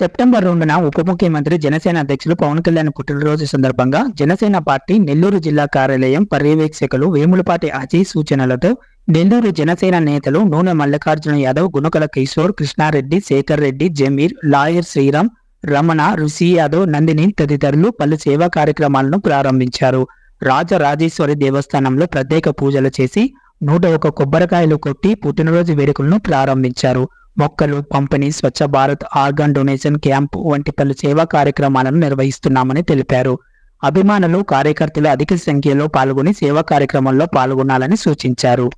September 2న ఉప ముఖ్యమంత్రి జనసేన అధ్యక్షులు పవన్ కళ్యాణ్ పుట్టినరోజు సందర్భంగా జనసేన పార్టీ నెల్లూరు జిల్లా కార్యాలయం పర్యవేక్షకులు వేములపాటి అజయ్ సూచనలతో నెల్లూరు జనసేన నేతలు నూనె మల్లికార్జున యాదవ్, గుణకల కిషోర్, కృష్ణారెడ్డి, శేఖర్ రెడ్డి, జమీర్, లాయర్ శ్రీరామ్, రమణ, రుషి యాదవ్, నందిని తదితరులు పలు సేవా కార్యక్రమాలను ప్రారంభించారు. రాజరాజేశ్వరి దేవస్థానంలో ప్రత్యేక పూజలు చేసి 101 కొబ్బరికాయలు కొట్టి పుట్టినరోజు వేడుకలను ప్రారంభించారు. మొక్కలు పంపిణీ, Swachh Bharat, organ donation camp వంటి పలు సేవా కార్యక్రమాలను నిర్వహిస్తున్నామని తెలిపారు. అభిమానులు, కార్యకర్తలు అధిక సంఖ్యలో పాల్గొని సేవా కార్యక్రమంలో పాల్గొనాలని సూచించారు.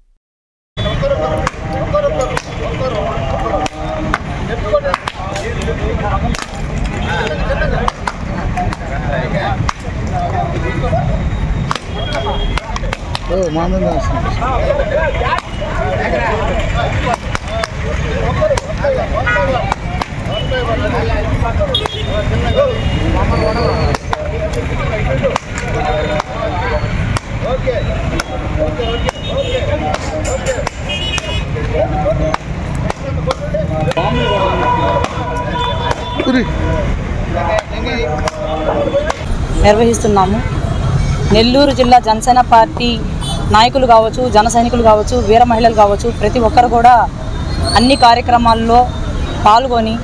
నిర్వహిస్తున్నాము. నెల్లూరు జిల్లా జనసేన పార్టీ నాయకులు కావచ్చు, జన సైనికులు కావచ్చు, వీర మహిళలు కావచ్చు, ప్రతి ఒక్కరు కూడా అన్ని కార్యక్రమాల్లో పాల్గొని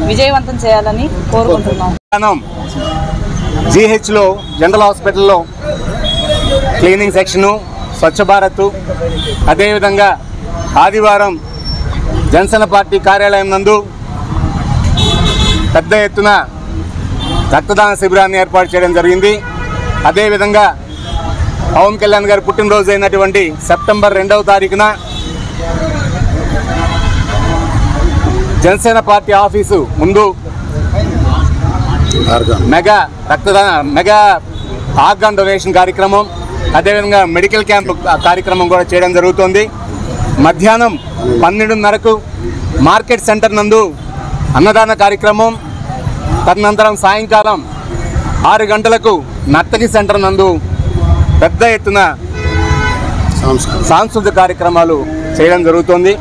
విజయవంతం చేయాలని కోరుకుంటున్నాం. జీహెచ్లో జనరల్ హాస్పిటల్లో క్లీనింగ్ సెక్షను, స్వచ్ఛ భారత్, అదేవిధంగా ఆదివారం జనసేన పార్టీ కార్యాలయం నందు పెద్ద ఎత్తున రక్తదాన శిబిరాన్ని ఏర్పాటు చేయడం జరిగింది. అదేవిధంగా పవన్ కళ్యాణ్ గారి పుట్టినరోజు అయినటువంటి సెప్టెంబర్ 2వ తారీఖున జనసేన పార్టీ ఆఫీసు ముందు మెగా ఆర్గాన్ డొనేషన్ కార్యక్రమం, అదేవిధంగా మెడికల్ క్యాంప్ కార్యక్రమం కూడా చేయడం జరుగుతుంది. మధ్యాహ్నం 12:30కు మార్కెట్ సెంటర్ నందు అన్నదాన కార్యక్రమం, తదనంతరం సాయంకాలం 6 గంటలకు నర్తకి సెంటర్ నందు పెద్ద ఎత్తున సాంస్కృతిక కార్యక్రమాలు చేయడం జరుగుతుంది.